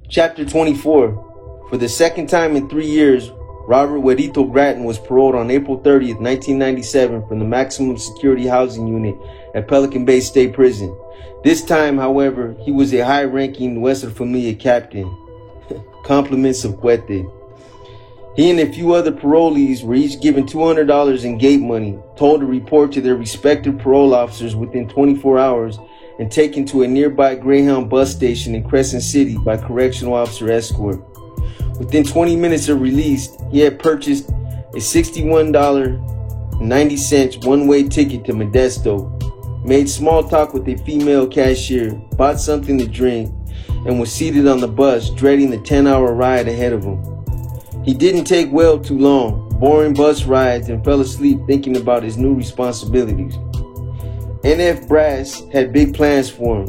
Chapter 24. For the second time in 3 years, Robert Huerito Gratton was paroled on April 30th, 1997 from the maximum security housing unit at Pelican Bay State Prison. This time, however, he was a high-ranking Nuestra Familia captain. Compliments of Cuete. He and a few other parolees were each given $200 in gate money, told to report to their respective parole officers within 24 hours, and taken to a nearby Greyhound bus station in Crescent City by correctional officer escort. Within 20 minutes of release, he had purchased a $61.90 one-way ticket to Modesto, made small talk with a female cashier, bought something to drink, and was seated on the bus, dreading the 10-hour ride ahead of him. He didn't take well too long, boring bus rides, and fell asleep thinking about his new responsibilities. NF Brass had big plans for him.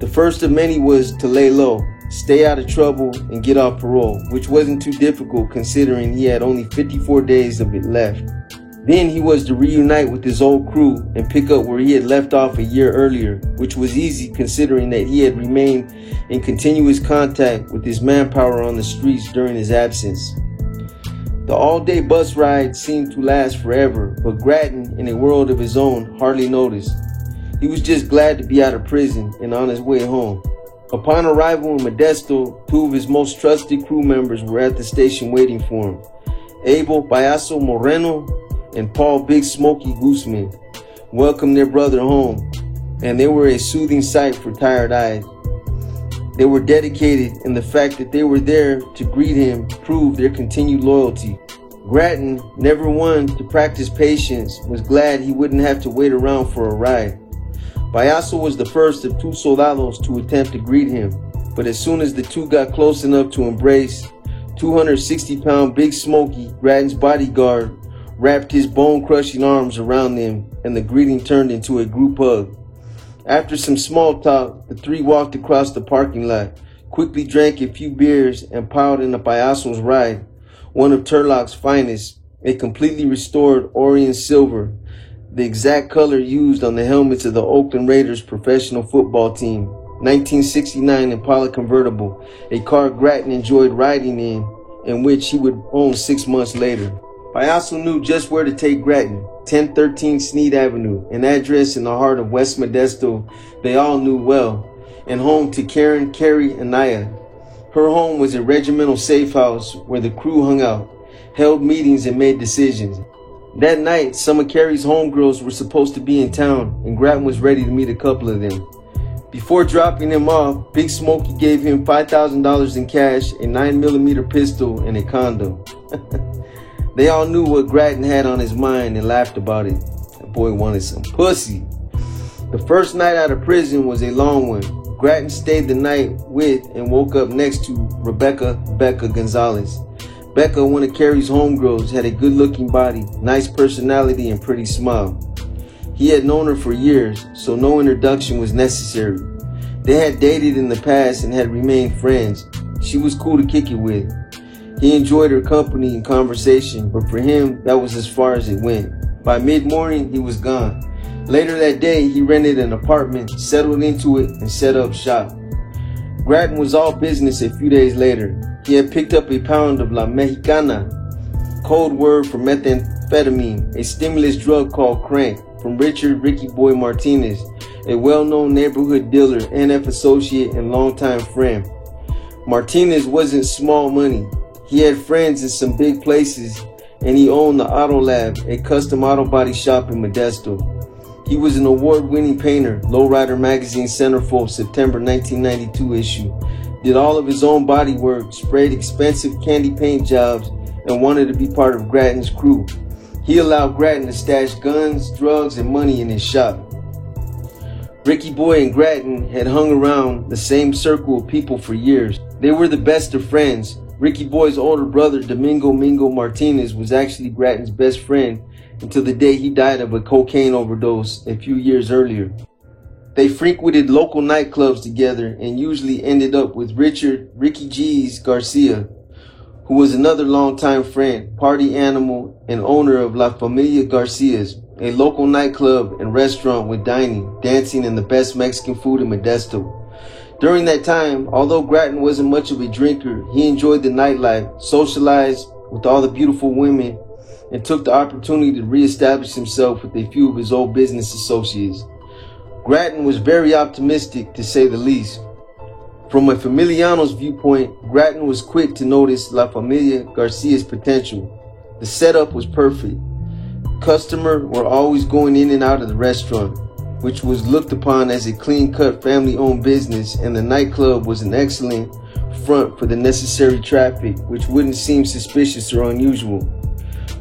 The first of many was to lay low, stay out of trouble, and get off parole, which wasn't too difficult considering he had only 54 days of it left. Then he was to reunite with his old crew and pick up where he had left off a year earlier, which was easy considering that he had remained in continuous contact with his manpower on the streets during his absence. The all-day bus ride seemed to last forever, but Gratton, in a world of his own, hardly noticed. He was just glad to be out of prison and on his way home. Upon arrival in Modesto, two of his most trusted crew members were at the station waiting for him. Abel Payaso Moreno and Paul Big Smokey Guzman welcomed their brother home, and they were a soothing sight for tired eyes. They were dedicated, and the fact that they were there to greet him proved their continued loyalty. Gratton, never one to practice patience, was glad he wouldn't have to wait around for a ride. Payaso was the first of two soldados to attempt to greet him, but as soon as the two got close enough to embrace, 260-pound Big Smokey, Gratton's bodyguard, wrapped his bone-crushing arms around them, and the greeting turned into a group hug. After some small talk, the three walked across the parking lot, quickly drank a few beers, and piled into Payaso's ride, one of Turloc's finest, a completely restored Orient silver, the exact color used on the helmets of the Oakland Raiders professional football team, 1969 Impala convertible, a car Gratton enjoyed riding in which he would own 6 months later. Payaso knew just where to take Gratton, 1013 Sneed Avenue, an address in the heart of West Modesto they all knew well, and home to Karen Carrie Anaya. Her home was a regimental safe house where the crew hung out, held meetings, and made decisions. That night, some of Carrie's homegirls were supposed to be in town, and Gratton was ready to meet a couple of them. Before dropping him off, Big Smokey gave him $5,000 in cash, a 9mm pistol, and a condom. They all knew what Gratton had on his mind and laughed about it. That boy wanted some pussy. The first night out of prison was a long one. Gratton stayed the night with and woke up next to Rebecca Becca Gonzalez. Becca, one of Carrie's homegirls, had a good-looking body, nice personality, and pretty smile. He had known her for years, so no introduction was necessary. They had dated in the past and had remained friends. She was cool to kick it with. He enjoyed her company and conversation, but for him, that was as far as it went. By mid-morning, he was gone. Later that day, he rented an apartment, settled into it, and set up shop. Gratton was all business a few days later. He had picked up a pound of La Mexicana, code word for methamphetamine, a stimulus drug called crank, from Richard Ricky Boy Martinez, a well-known neighborhood dealer, NF associate, and longtime friend. Martinez wasn't small money. He had friends in some big places, and he owned the Auto Lab, a custom auto body shop in Modesto. He was an award-winning painter, Lowrider Magazine centerfold September 1992 issue, did all of his own body work, sprayed expensive candy paint jobs, and wanted to be part of Gratton's crew. He allowed Gratton to stash guns, drugs, and money in his shop. Ricky Boy and Gratton had hung around the same circle of people for years. They were the best of friends. Ricky Boy's older brother, Domingo Mingo Martinez, was actually Gratton's best friend until the day he died of a cocaine overdose a few years earlier. They frequented local nightclubs together and usually ended up with Richard Ricky G's Garcia, who was another longtime friend, party animal, and owner of La Familia Garcia's, a local nightclub and restaurant with dining, dancing, and the best Mexican food in Modesto. During that time, although Grattan wasn't much of a drinker, he enjoyed the nightlife, socialized with all the beautiful women, and took the opportunity to reestablish himself with a few of his old business associates. Grattan was very optimistic, to say the least. From a Familiano's viewpoint, Grattan was quick to notice La Familia Garcia's potential. The setup was perfect. Customers were always going in and out of the restaurant, which was looked upon as a clean-cut family-owned business, and the nightclub was an excellent front for the necessary traffic, which wouldn't seem suspicious or unusual.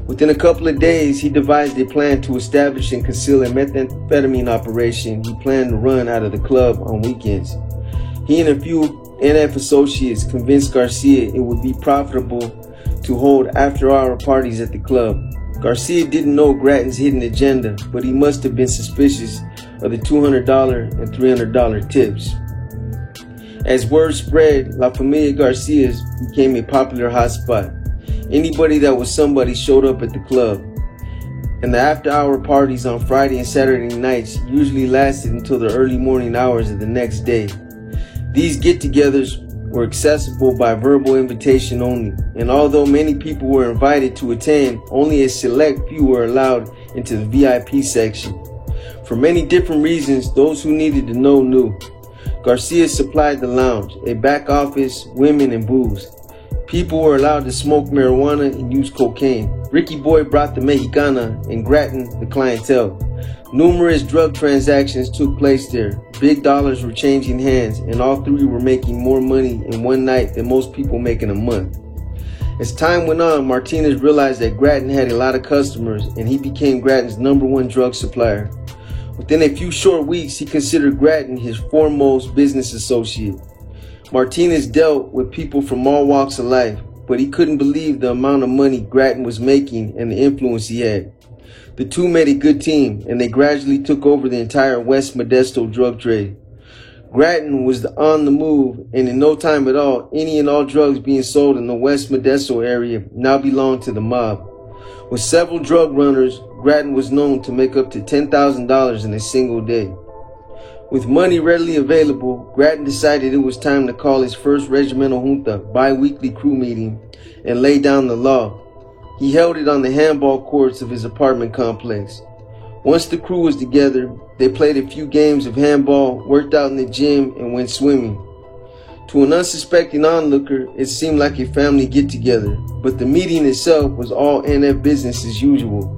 Within a couple of days, he devised a plan to establish and conceal a methamphetamine operation he planned to run out of the club on weekends. He and a few NF associates convinced Garcia it would be profitable to hold after-hour parties at the club. Garcia didn't know Grattan's hidden agenda, but he must have been suspicious of the $200 and $300 tips. As word spread, La Familia Garcia's became a popular hotspot. Anybody that was somebody showed up at the club, and the after-hour parties on Friday and Saturday nights usually lasted until the early morning hours of the next day. These get-togethers were accessible by verbal invitation only, and although many people were invited to attend, only a select few were allowed into the VIP section. For many different reasons, those who needed to know knew. Garcia supplied the lounge, a back office, women, and booze. People were allowed to smoke marijuana and use cocaine. Ricky Boy brought the Mexicana, and Grattan the clientele. Numerous drug transactions took place there. Big dollars were changing hands, and all three were making more money in one night than most people make in a month. As time went on, Martinez realized that Grattan had a lot of customers, and he became Grattan's #1 drug supplier. Within a few short weeks, he considered Grattan his foremost business associate. Martinez dealt with people from all walks of life, but he couldn't believe the amount of money Grattan was making and the influence he had. The two made a good team, and they gradually took over the entire West Modesto drug trade. Grattan was on the move, and in no time at all, any and all drugs being sold in the West Modesto area now belonged to the mob. With several drug runners, Grattan was known to make up to $10,000 in a single day. With money readily available, Grattan decided it was time to call his first regimental junta bi-weekly crew meeting and lay down the law. He held it on the handball courts of his apartment complex. Once the crew was together, they played a few games of handball, worked out in the gym, and went swimming. To an unsuspecting onlooker, it seemed like a family get-together, but the meeting itself was all NF business as usual.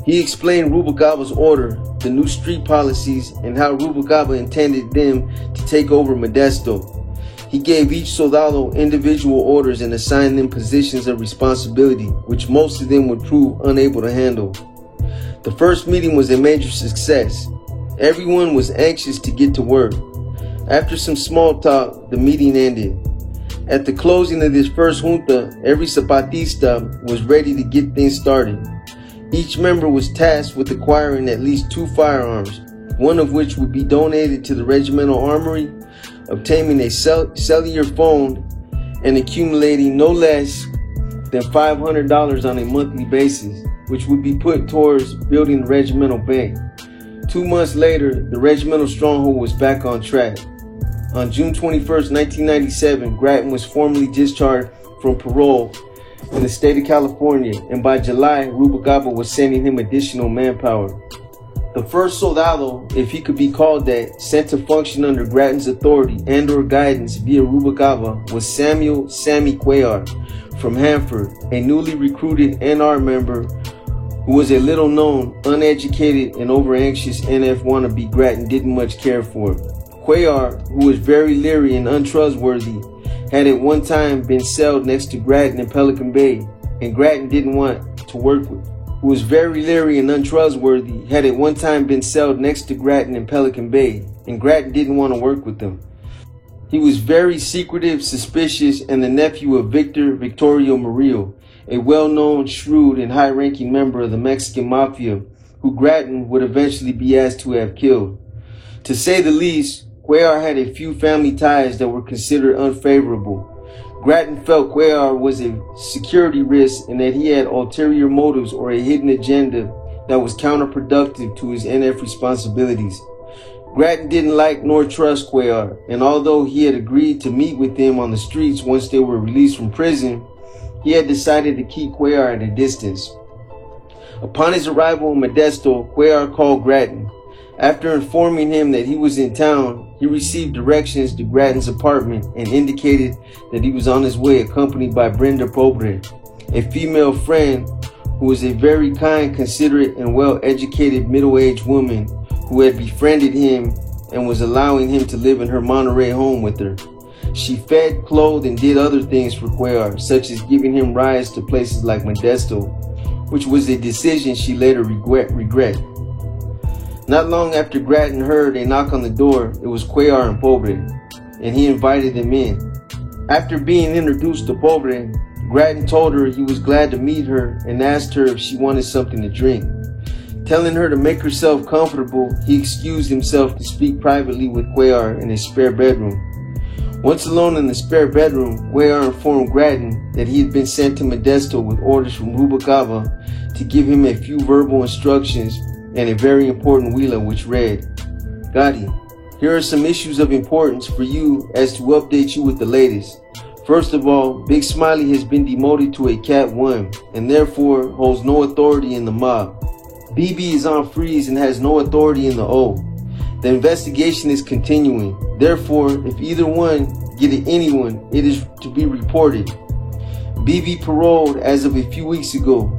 He explained Rubalcaba's order, the new street policies, and how Rubalcaba intended them to take over Modesto. He gave each soldado individual orders and assigned them positions of responsibility, which most of them would prove unable to handle. The first meeting was a major success. Everyone was anxious to get to work. After some small talk, the meeting ended. At the closing of this first junta, every Zapatista was ready to get things started. Each member was tasked with acquiring at least 2 firearms, one of which would be donated to the regimental armory, obtaining a cellular phone, and accumulating no less than $500 on a monthly basis, which would be put towards building the regimental bank. 2 months later, the regimental stronghold was back on track. On June 21st, 1997, Grattan was formally discharged from parole in the state of California, and by July, Rubalcaba was sending him additional manpower. The first soldado, if he could be called that, sent to function under Grattan's authority and or guidance via Rubalcaba was Samuel "Sammy" Cuellar from Hanford, a newly recruited NR member who was a little known, uneducated, and over-anxious NF wannabe Grattan didn't much care for. Cuellar, who was very leery and untrustworthy, had at one time been celled next to Grattan in Pelican Bay, and Grattan didn't want to work with. Who was very leery and untrustworthy, had at one time been celled next to Grattan in Pelican Bay, and Grattan didn't want to work with them. He was very secretive, suspicious, and the nephew of Victor Victorio Murillo, a well-known, shrewd, and high-ranking member of the Mexican Mafia, who Grattan would eventually be asked to have killed. To say the least, Cuellar had a few family ties that were considered unfavorable. Grattan felt Cuellar was a security risk and that he had ulterior motives or a hidden agenda that was counterproductive to his NF responsibilities. Grattan didn't like nor trust Cuellar, and although he had agreed to meet with him on the streets once they were released from prison, he had decided to keep Cuellar at a distance. Upon his arrival in Modesto, Cuellar called Grattan. After informing him that he was in town, he received directions to Grattan's apartment and indicated that he was on his way, accompanied by Brenda Pobre, a female friend who was a very kind, considerate, and well-educated middle-aged woman who had befriended him and was allowing him to live in her Monterey home with her. She fed, clothed, and did other things for Cuellar, such as giving him rides to places like Modesto, which was a decision she later regret. Not long after Grattan heard a knock on the door, it was Cuellar and Pobre, and he invited them in. After being introduced to Pobre, Grattan told her he was glad to meet her and asked her if she wanted something to drink. Telling her to make herself comfortable, he excused himself to speak privately with Cuellar in his spare bedroom. Once alone in the spare bedroom, Cuellar informed Grattan that he had been sent to Modesto with orders from Rubalcaba to give him a few verbal instructions and a very important huila, which read, "Gotti, here are some issues of importance for you as to update you with the latest. First of all, Big Smiley has been demoted to a Cat 1 and therefore holds no authority in the mob. BB is on freeze and has no authority in the O. The investigation is continuing. Therefore, if either one get at anyone, it is to be reported. BB paroled as of a few weeks ago.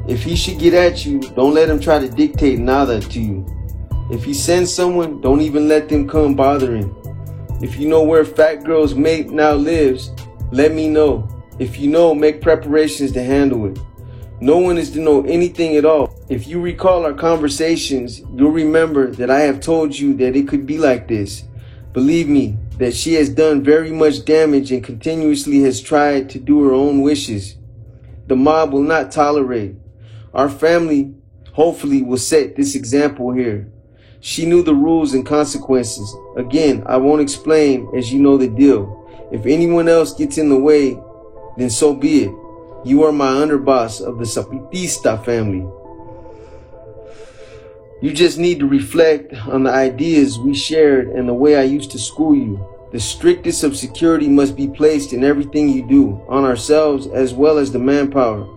If he should get at you, don't let him try to dictate nada to you. If he sends someone, don't even let them come bother him. If you know where Fat Girl's mate now lives, let me know. If you know, make preparations to handle it. No one is to know anything at all. If you recall our conversations, you'll remember that I have told you that it could be like this. Believe me, that she has done very much damage and continuously has tried to do her own wishes. The mob will not tolerate. Our family, hopefully, will set this example here. She knew the rules and consequences. Again, I won't explain, as you know the deal. If anyone else gets in the way, then so be it. You are my underboss of the Zapatista family. You just need to reflect on the ideas we shared and the way I used to school you. The strictest of security must be placed in everything you do, on ourselves as well as the manpower.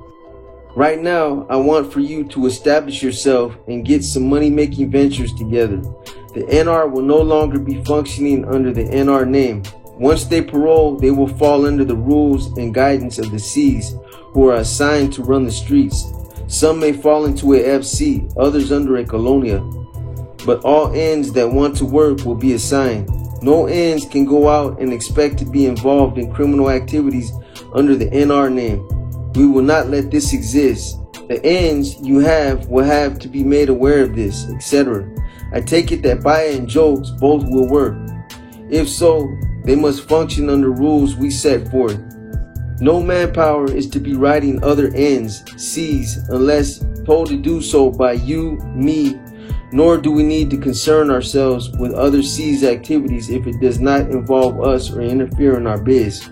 Right now, I want for you to establish yourself and get some money-making ventures together. The NR will no longer be functioning under the NR name. Once they parole, they will fall under the rules and guidance of the Cs, who are assigned to run the streets. Some may fall into a FC, others under a colonia. But all Ns that want to work will be assigned. No Ns can go out and expect to be involved in criminal activities under the NR name. We will not let this exist. The Ns you have will have to be made aware of this, etc. I take it that Baya and Jokes both will work. If so, they must function under rules we set forth. No manpower is to be writing other N's, C's, unless told to do so by you, me, nor do we need to concern ourselves with other C's activities if it does not involve us or interfere in our biz.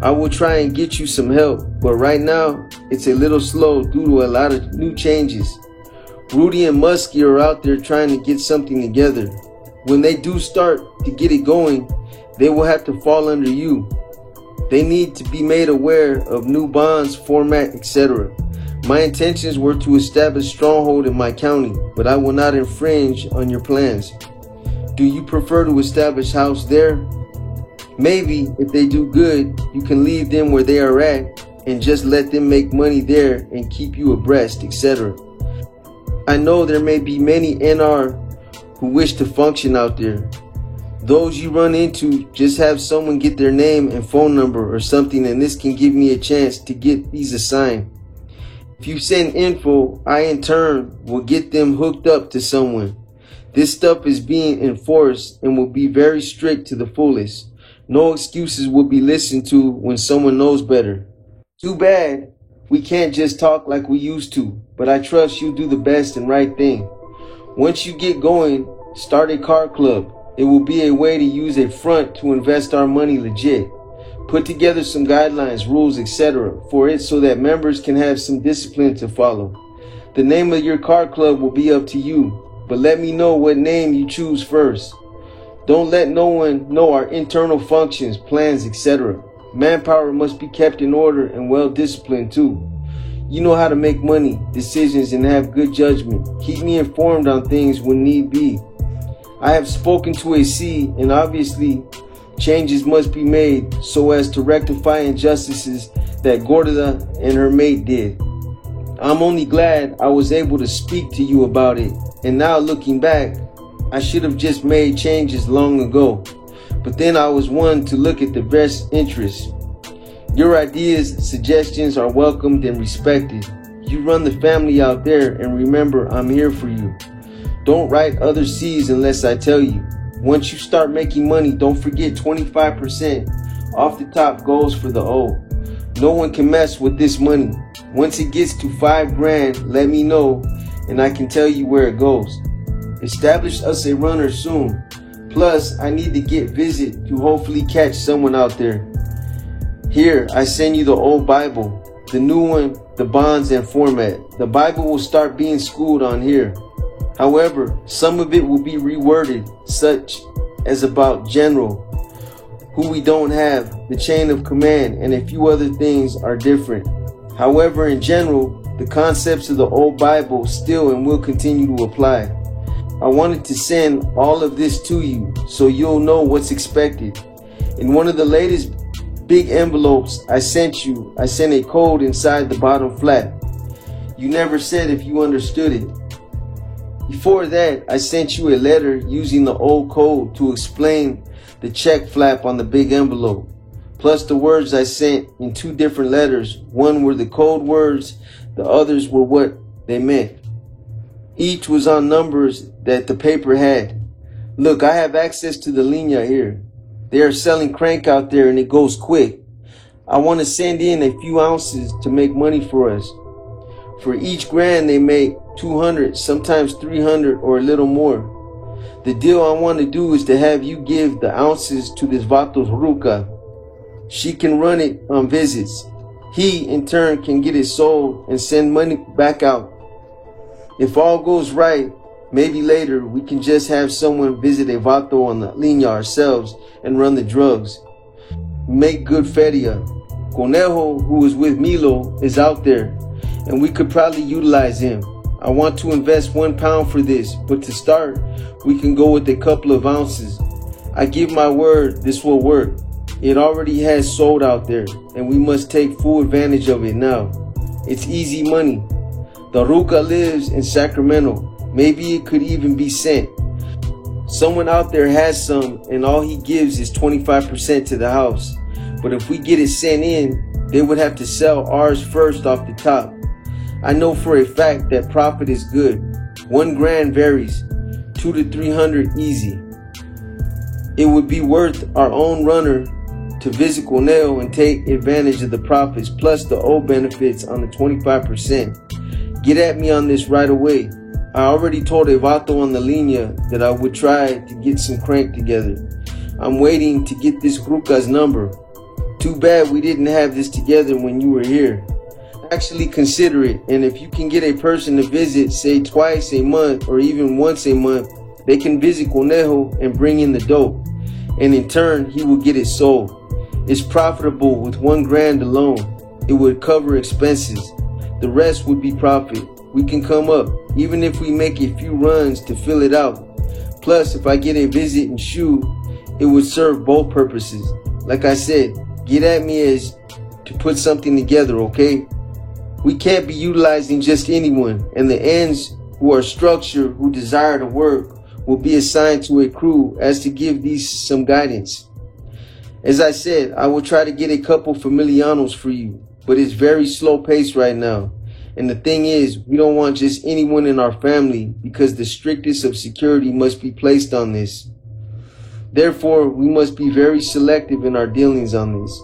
I will try and get you some help, but right now, it's a little slow due to a lot of new changes. Rudy and Muskie are out there trying to get something together. When they do start to get it going, they will have to fall under you. They need to be made aware of new bonds, format, etc. My intentions were to establish stronghold in my county, but I will not infringe on your plans. Do you prefer to establish house there? Maybe if they do good, you can leave them where they are at and just let them make money there and keep you abreast, etc. I know there may be many NR who wish to function out there. Those you run into, just have someone get their name and phone number or something, and this can give me a chance to get these assigned. If you send info, I in turn will get them hooked up to someone. This stuff is being enforced and will be very strict to the fullest. No excuses will be listened to when someone knows better. Too bad we can't just talk like we used to, but I trust you do the best and right thing. Once you get going, start a car club. It will be a way to use a front to invest our money legit. Put together some guidelines, rules, etc. for it so that members can have some discipline to follow. The name of your car club will be up to you, but let me know what name you choose first. Don't let no one know our internal functions, plans, etc. Manpower must be kept in order and well disciplined too. You know how to make money, decisions, and have good judgment. Keep me informed on things when need be. I have spoken to AC, and obviously changes must be made so as to rectify injustices that Gorda and her mate did. I'm only glad I was able to speak to you about it, and now looking back, I should have just made changes long ago. But then I was one to look at the best interests. Your ideas, suggestions are welcomed and respected. You run the family out there, and remember, I'm here for you. Don't write other C's unless I tell you. Once you start making money, don't forget 25% off the top goes for the O. No one can mess with this money. Once it gets to 5 grand, let me know, and I can tell you where it goes. Establish us a runner soon. Plus, I need to get visit to hopefully catch someone out there. Here, I send you the old Bible, the new one, the bonds and format. The Bible will start being schooled on here. However, some of it will be reworded, such as about general, who we don't have, the chain of command, and a few other things are different. However, in general, the concepts of the old Bible still and will continue to apply. I wanted to send all of this to you so you'll know what's expected. In one of the latest big envelopes I sent a code inside the bottom flap. You never said if you understood it. Before that, I sent you a letter using the old code to explain the check flap on the big envelope, plus the words I sent in 2 different letters. One were the code words, the others were what they meant. Each was on numbers that the paper had. Look, I have access to the linea here. They are selling crank out there and it goes quick. I want to send in a few ounces to make money for us. For each grand they make 200, sometimes 300 or a little more. The deal I want to do is to have you give the ounces to this Vatos Ruka. She can run it on visits. He, in turn, can get it sold and send money back out. If all goes right, maybe later we can just have someone visit a Vato on the linea ourselves and run the drugs. Make good feria. Conejo, who is with Milo, is out there, and we could probably utilize him. I want to invest 1 pound for this, but to start, we can go with a couple of ounces. I give my word this will work. It already has sold out there, and we must take full advantage of it now. It's easy money. The Ruka lives in Sacramento. Maybe it could even be sent. Someone out there has some, and all he gives is 25% to the house. But if we get it sent in, they would have to sell ours first off the top. I know for a fact that profit is good. 1 grand varies, 200 to 300 easy. It would be worth our own runner to visit Conejo and take advantage of the profits plus the O benefits on the 25%. Get at me on this right away. I already told Evato on the linea that I would try to get some crank together. I'm waiting to get this Ruka's number. Too bad we didn't have this together when you were here. Actually consider it, and if you can get a person to visit, say twice a month or even once a month, they can visit Conejo and bring in the dope, and in turn he will get it sold. It's profitable with 1 grand alone. It would cover expenses. The rest would be profit. We can come up, even if we make a few runs to fill it out. Plus, if I get a visit and shoot, it would serve both purposes. Like I said, get at me as to put something together, okay? We can't be utilizing just anyone, and the ends who are structured, who desire to work, will be assigned to a crew as to give these some guidance. As I said, I will try to get a couple familianos for you, but it's very slow paced right now. And the thing is, we don't want just anyone in our family because the strictest of security must be placed on this. Therefore, we must be very selective in our dealings on this.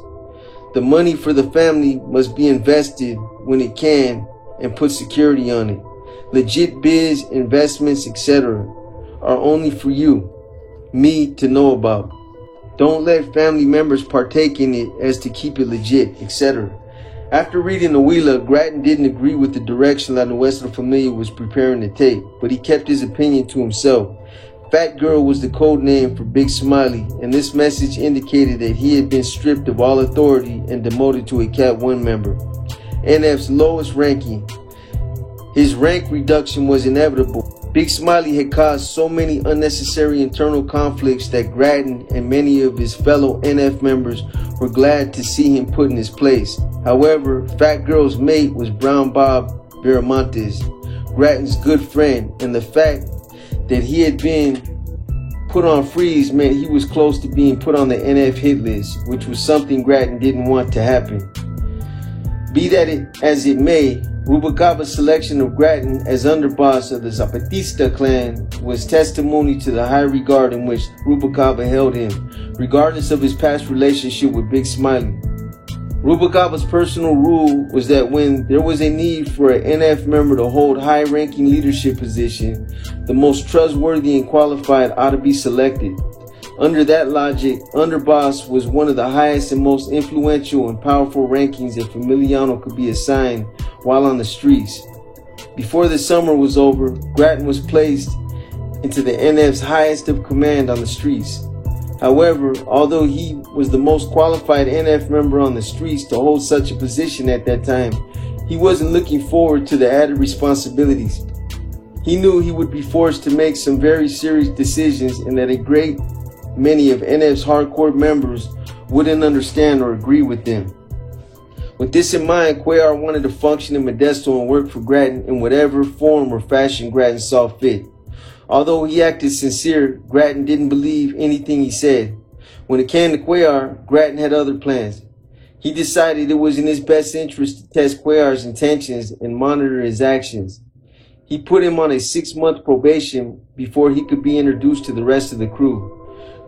The money for the family must be invested when it can and put security on it. Legit biz, investments, etc. are only for you, me to know about. Don't let family members partake in it as to keep it legit, etc. After reading the Huila, Grattan didn't agree with the direction La Nuestra Familia was preparing to take, but he kept his opinion to himself. Fat Girl was the code name for Big Smiley, and this message indicated that he had been stripped of all authority and demoted to a Cat 1 member, NF's lowest ranking. His rank reduction was inevitable. Big Smiley had caused so many unnecessary internal conflicts that Grattan and many of his fellow NF members were glad to see him put in his place. However, Fat Girl's mate was Brown Bob Viramontes, Grattan's good friend, and the fact that he had been put on freeze meant he was close to being put on the NF hit list, which was something Grattan didn't want to happen. Be that as it may, Rubalcaba's selection of Grattan as underboss of the Zapatista clan was testimony to the high regard in which Rubalcaba held him, regardless of his past relationship with Big Smiley. Rubalcaba's personal rule was that when there was a need for an NF member to hold high-ranking leadership position, the most trustworthy and qualified ought to be selected. Under that logic, underboss was one of the highest and most influential and powerful rankings that Familiano could be assigned while on the streets. Before the summer was over, Grattan was placed into the NF's highest of command on the streets. However, although he was the most qualified NF member on the streets to hold such a position at that time, he wasn't looking forward to the added responsibilities. He knew he would be forced to make some very serious decisions and that a great many of NF's hardcore members wouldn't understand or agree with them. With this in mind, Cuellar wanted to function in Modesto and work for Grattan in whatever form or fashion Grattan saw fit. Although he acted sincere, Grattan didn't believe anything he said. When it came to Cuellar, Grattan had other plans. He decided it was in his best interest to test Cuellar's intentions and monitor his actions. He put him on a 6-month probation before he could be introduced to the rest of the crew.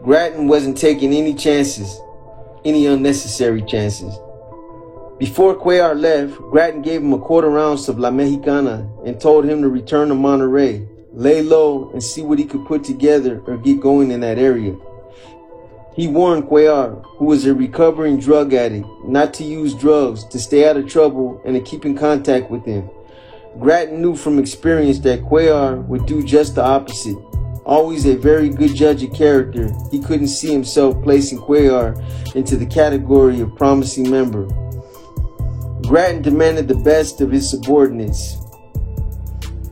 Grattan wasn't taking any chances, any unnecessary chances. Before Cuellar left, Grattan gave him a quarter ounce of La Mexicana and told him to return to Monterrey, lay low, and see what he could put together or get going in that area. He warned Cuellar, who was a recovering drug addict, not to use drugs, to stay out of trouble, and to keep in contact with him. Grattan knew from experience that Cuellar would do just the opposite. Always a very good judge of character, he couldn't see himself placing Cuellar into the category of promising member. Grattan demanded the best of his subordinates.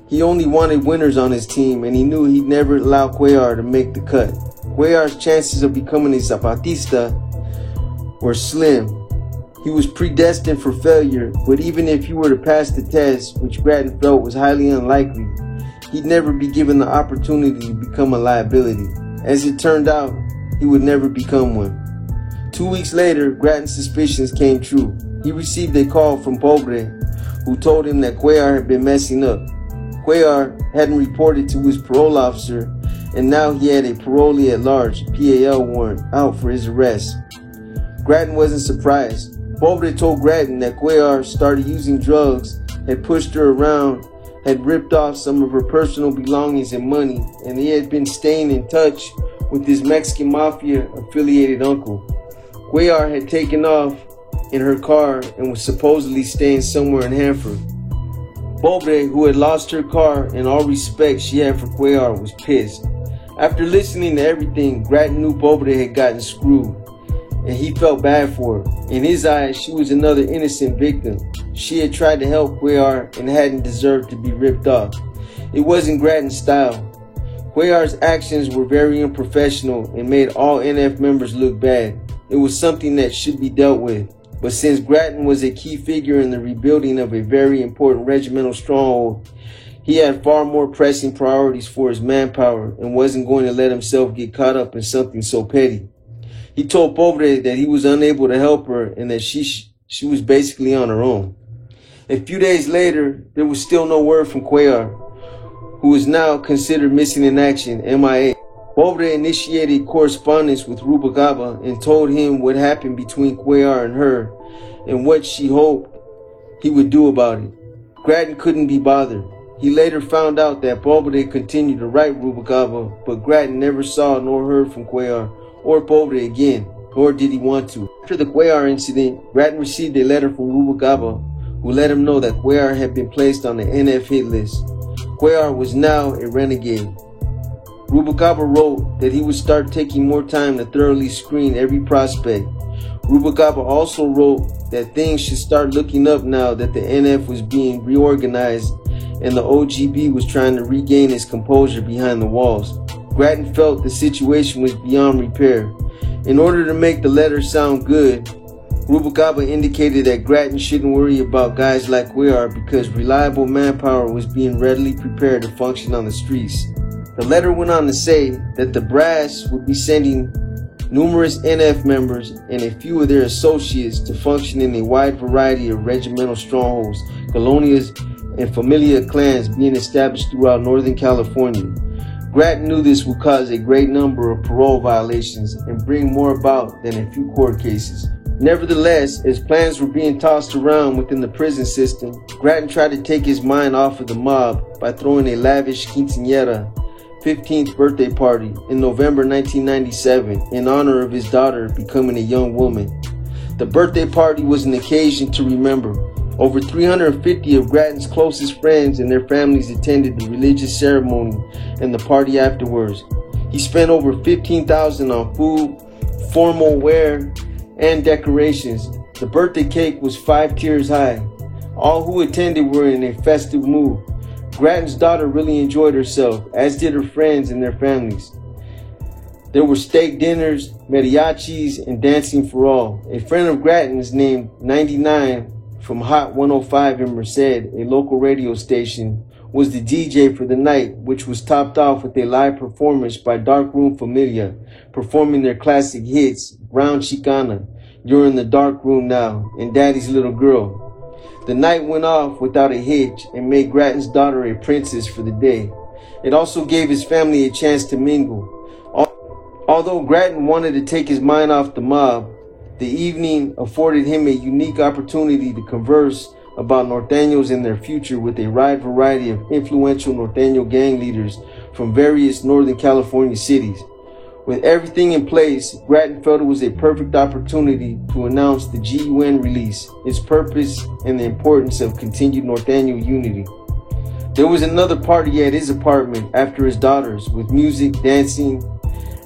He only wanted winners on his team, and he knew he'd never allow Cuellar to make the cut. Cuellar's chances of becoming a Zapatista were slim. He was predestined for failure, but even if he were to pass the test, which Grattan felt was highly unlikely, he'd never be given the opportunity to become a liability. As it turned out, he would never become one. 2 weeks later, Grattan's suspicions came true. He received a call from Pobre, who told him that Cuellar had been messing up. Cuellar hadn't reported to his parole officer, and now he had a parolee at large, PAL warrant, out for his arrest. Grattan wasn't surprised. Pobre told Grattan that Cuellar started using drugs, had pushed her around, had ripped off some of her personal belongings and money, and he had been staying in touch with his Mexican Mafia-affiliated uncle. Cuellar had taken off in her car and was supposedly staying somewhere in Hanford. Pobre, who had lost her car and all respect she had for Cuellar, was pissed. After listening to everything, Grattan knew Pobre had gotten screwed, and he felt bad for her. In his eyes, she was another innocent victim. She had tried to help Cuellar and hadn't deserved to be ripped off. It wasn't Grattan's style. Cuellar's actions were very unprofessional and made all NF members look bad. It was something that should be dealt with. But since Grattan was a key figure in the rebuilding of a very important regimental stronghold, he had far more pressing priorities for his manpower and wasn't going to let himself get caught up in something so petty. He told Pobre that he was unable to help her and that she was basically on her own. A few days later, there was still no word from Cuellar, who is now considered missing in action, MIA. Pobre initiated correspondence with Rubalcaba and told him what happened between Cuellar and her and what she hoped he would do about it. Grattan couldn't be bothered. He later found out that Pobre continued to write Rubalcaba, but Grattan never saw nor heard from Cuellar or Pobre again. Nor did he want to. After the Cuellar incident, Grattan received a letter from Rubalcaba, who let him know that Cuellar had been placed on the NF hit list. Cuellar was now a renegade. Rubalcaba wrote that he would start taking more time to thoroughly screen every prospect. Rubalcaba also wrote that things should start looking up now that the NF was being reorganized and the OGB was trying to regain its composure behind the walls. Grattan felt the situation was beyond repair. In order to make the letter sound good, Rubalcaba indicated that Grattan shouldn't worry about guys like Cuellar because reliable manpower was being readily prepared to function on the streets. The letter went on to say that the brass would be sending numerous NF members and a few of their associates to function in a wide variety of regimental strongholds, colonias, and familia clans being established throughout Northern California. Grattan knew this would cause a great number of parole violations and bring more about than a few court cases. Nevertheless, as plans were being tossed around within the prison system, Grattan tried to take his mind off of the mob by throwing a lavish quinceañera 15th birthday party in November 1997 in honor of his daughter becoming a young woman. The birthday party was an occasion to remember. Over 350 of Grattan's closest friends and their families attended the religious ceremony and the party afterwards. He spent over $15,000 on food, formal wear, and decorations. The birthday cake was 5 tiers high. All who attended were in a festive mood. Grattan's daughter really enjoyed herself, as did her friends and their families. There were steak dinners, mariachis, and dancing for all. A friend of Grattan's named 99 from Hot 105 in Merced, a local radio station, was the DJ for the night, which was topped off with a live performance by Darkroom Familia, performing their classic hits, Brown Chicana, You're in the Dark Room Now, and Daddy's Little Girl. The night went off without a hitch and made Grattan's daughter a princess for the day. It also gave his family a chance to mingle. Although Grattan wanted to take his mind off the mob, the evening afforded him a unique opportunity to converse about Norteños and their future with a wide variety of influential Norteño gang leaders from various Northern California cities. With everything in place, Grattan felt it was a perfect opportunity to announce the GUN release, its purpose, and the importance of continued Norteño unity. There was another party at his apartment after his daughters, with music, dancing,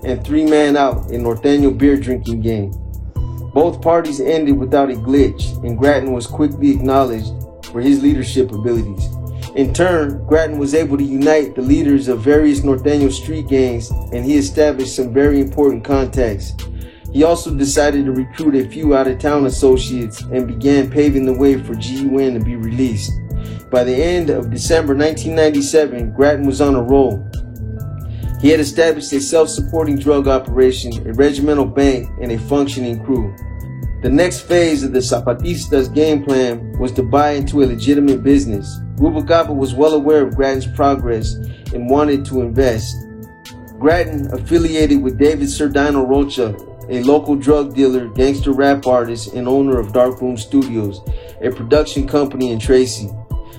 and 3-man out, a Norteño beer drinking game. Both parties ended without a glitch, and Grattan was quickly acknowledged for his leadership abilities. In turn, Grattan was able to unite the leaders of various Norteño street gangs, and he established some very important contacts. He also decided to recruit a few out-of-town associates and began paving the way for GUN to be released. By the end of December 1997, Grattan was on a roll. He had established a self-supporting drug operation, a regimental bank, and a functioning crew. The next phase of the Zapatistas' game plan was to buy into a legitimate business. Rubalcaba was well aware of Grattan's progress and wanted to invest. Grattan affiliated with David Serdino Rocha, a local drug dealer, gangster rap artist, and owner of Darkroom Studios, a production company in Tracy.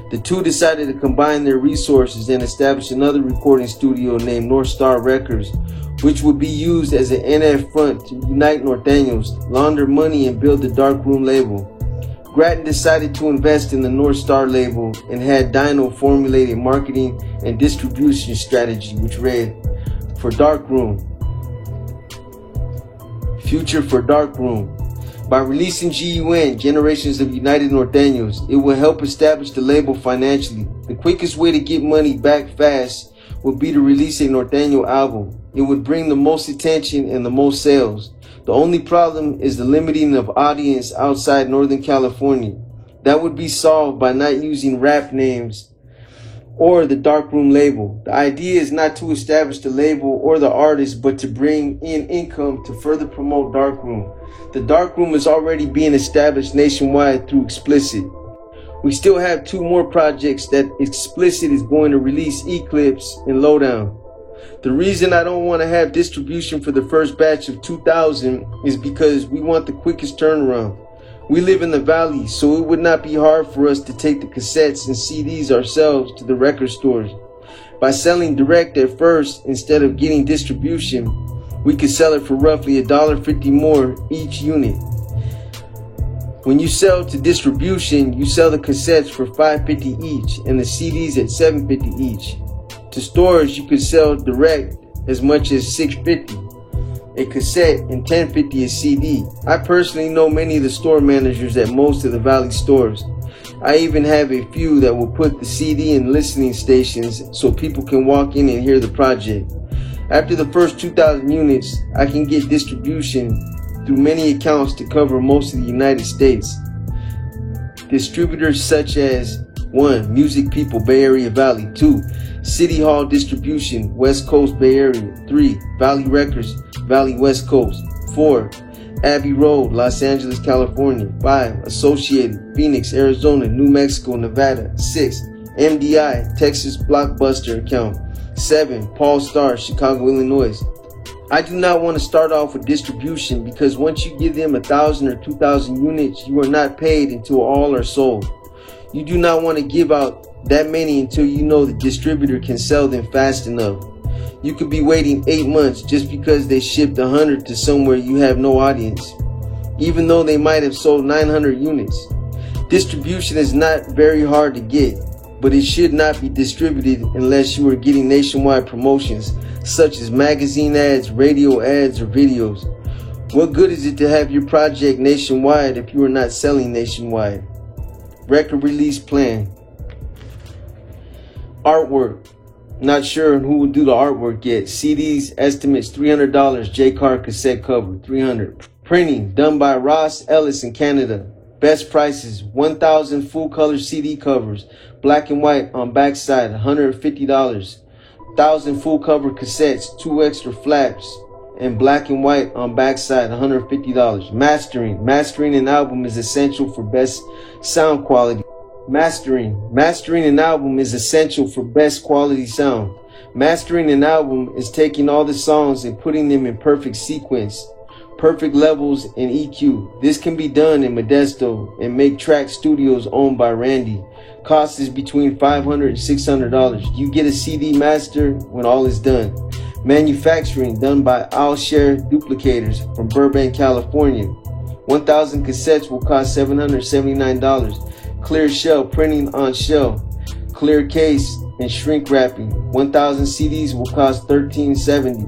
The two decided to combine their resources and establish another recording studio named North Star Records, which would be used as an NF front to unite Norteños, launder money, and build the Darkroom label. Grattan decided to invest in the North Star label and had Dino formulate a marketing and distribution strategy which read, for Darkroom, future for Darkroom. By releasing GUN, Generations of United Norteños, it will help establish the label financially. The quickest way to get money back fast would be to release a Norteño album. It would bring the most attention and the most sales. The only problem is the limiting of audience outside Northern California. That would be solved by not using rap names or the Darkroom label. The idea is not to establish the label or the artist, but to bring in income to further promote Darkroom. The Darkroom is already being established nationwide through Explicit. We still have 2 more projects that Explicit is going to release, Eclipse and Lowdown. The reason I don't want to have distribution for the first batch of 2,000 is because we want the quickest turnaround. We live in the valley, so it would not be hard for us to take the cassettes and CDs ourselves to the record stores. By selling direct at first instead of getting distribution, We could sell it for roughly $1.50 more each unit. When you sell to distribution, you sell the cassettes for $5.50 each and the CDs at $7.50 each. To stores, you could sell direct as much as $6.50 a cassette and $10.50 a CD. I personally know many of the store managers at most of the Valley stores. I even have a few that will put the CD in listening stations so people can walk in and hear the project. After the first 2,000 units, I can get distribution through many accounts to cover most of the United States. Distributors such as 1. Music People, Bay Area Valley. 2. City Hall Distribution, West Coast, Bay Area. 3. Valley Records, Valley, West Coast. 4. Abbey Road, Los Angeles, California. 5. Associated, Phoenix, Arizona, New Mexico, Nevada. 6. MDI, Texas Blockbuster account. 7. Paul Star, Chicago, Illinois. I do not want to start off with distribution because once you give them 1,000 or 2,000 units, you are not paid until all are sold. You do not want to give out that many until you know the distributor can sell them fast enough. You could be waiting 8 months just because they shipped 100 to somewhere you have no audience, even though they might have sold 900 units. Distribution is not very hard to get, but it should not be distributed unless you are getting nationwide promotions such as magazine ads, radio ads, or videos. What good is it to have your project nationwide if you are not selling nationwide? Record release plan. Artwork. Not sure who will do the artwork yet. CDs, estimates $300. J-Car cassette cover, $300. Printing, done by Ross Ellis in Canada. Best prices, 1,000 full color CD covers, black and white on backside, $150. 1,000 full cover cassettes, 2 extra flaps, and black and white on backside, $150. Mastering an album is essential for best sound quality. Mastering an album is essential for best quality sound. Mastering an album is taking all the songs and putting them in perfect sequence, perfect levels, and EQ. This can be done in Modesto and Make Track Studios owned by Randy. Cost is between $500 and $600. You get a CD master when all is done. Manufacturing done by Alshare Duplicators from Burbank, California. 1,000 cassettes will cost $779. Clear shell, printing on shell, clear case, and shrink wrapping. 1,000 CDs will cost $1370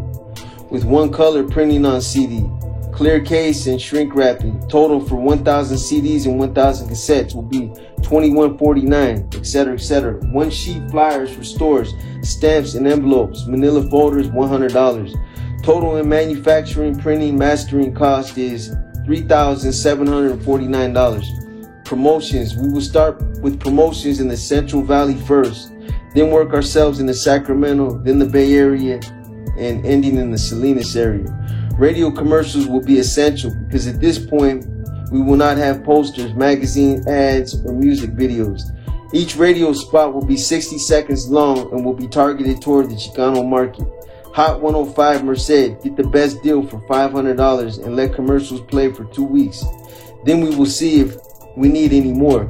with 1 color printing on CD. Clear case and shrink wrapping. Total for 1,000 CDs and 1,000 cassettes will be $21.49, etc., etc. 1 sheet flyers for stores, stamps and envelopes, manila folders, $100. Total in manufacturing, printing, mastering cost is $3,749. Promotions. We will start with promotions in the Central Valley first, then work ourselves in the Sacramento, then the Bay Area, and ending in the Salinas area. Radio commercials will be essential because at this point, we will not have posters, magazine ads, or music videos. Each radio spot will be 60 seconds long and will be targeted toward the Chicano market. Hot 105 Merced, get the best deal for $500 and let commercials play for 2 weeks. Then we will see if we need any more.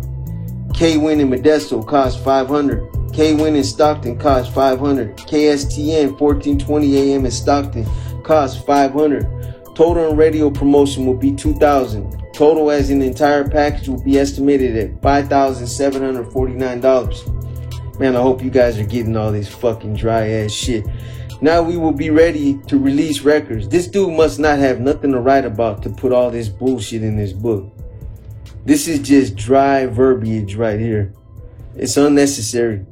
K-Win in Modesto costs $500. K-Win in Stockton costs $500. KSTN 1420 AM in Stockton costs $500. Total and radio promotion will be $2,000. Total as an entire package will be estimated at $5,749. Man, I hope you guys are getting all this fucking dry ass shit. Now we will be ready to release records. This dude must not have nothing to write about to put all this bullshit in this book. This is just dry verbiage right here. It's unnecessary.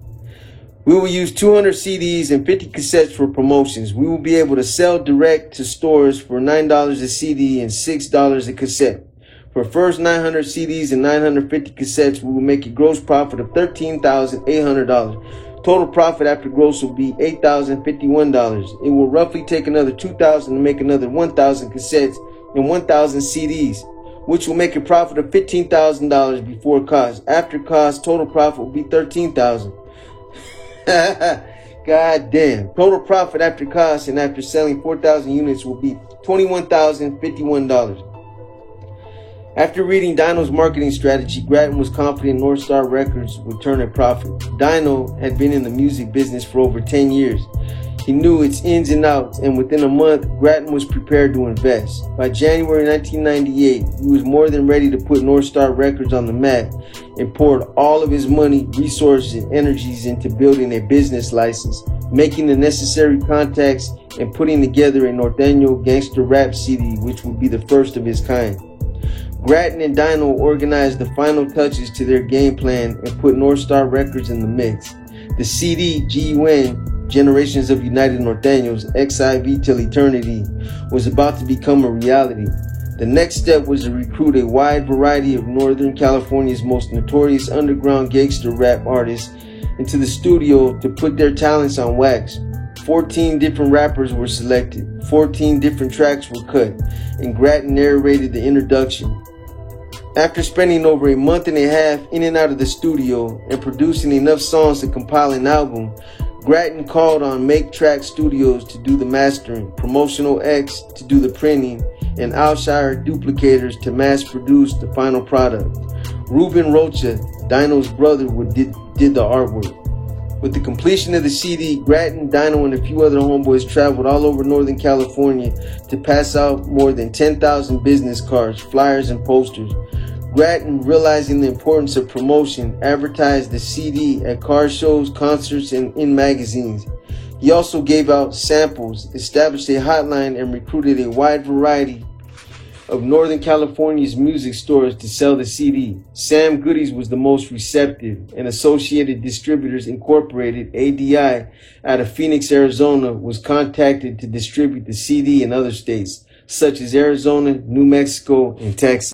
We will use 200 CDs and 50 cassettes for promotions. We will be able to sell direct to stores for $9 a CD and $6 a cassette. For first 900 CDs and 950 cassettes, we will make a gross profit of $13,800. Total profit after gross will be $8,051. It will roughly take another $2,000 to make another 1,000 cassettes and 1,000 CDs, which will make a profit of $15,000 before cost. After cost, total profit will be $13,000. God damn. Total profit after cost and after selling 4,000 units will be $21,051. After reading Dino's marketing strategy, Gratton was confident North Star Records would turn a profit. Dino had been in the music business for over 10 years. He knew its ins and outs, and within a month, Grattan was prepared to invest. By January 1998, he was more than ready to put North Star Records on the map and poured all of his money, resources, and energies into building a business license, making the necessary contacts, and putting together a Norteño gangster rap CD, which would be the first of his kind. Grattan and Dino organized the final touches to their game plan and put North Star Records in the mix. The CD, GUN, Generations of United Norteños, XIV Till Eternity, was about to become a reality. The next step was to recruit a wide variety of Northern California's most notorious underground gangster rap artists into the studio to put their talents on wax. 14 different rappers were selected, 14 different tracks were cut, and Grattan narrated the introduction. After spending over a month and a half in and out of the studio and producing enough songs to compile an album, Grattan called on Make Track Studios to do the mastering, Promotional X to do the printing, and Alshire Duplicators to mass produce the final product. Ruben Rocha, Dino's brother, did the artwork. With the completion of the CD, Grattan, Dino, and a few other homeboys traveled all over Northern California to pass out more than 10,000 business cards, flyers, and posters. Grattan, realizing the importance of promotion, advertised the CD at car shows, concerts, and in magazines. He also gave out samples, established a hotline, and recruited a wide variety of Northern California's music stores to sell the CD. Sam Goodies was the most receptive, and Associated Distributors Incorporated, ADI, out of Phoenix, Arizona, was contacted to distribute the CD in other states, such as Arizona, New Mexico, and Texas.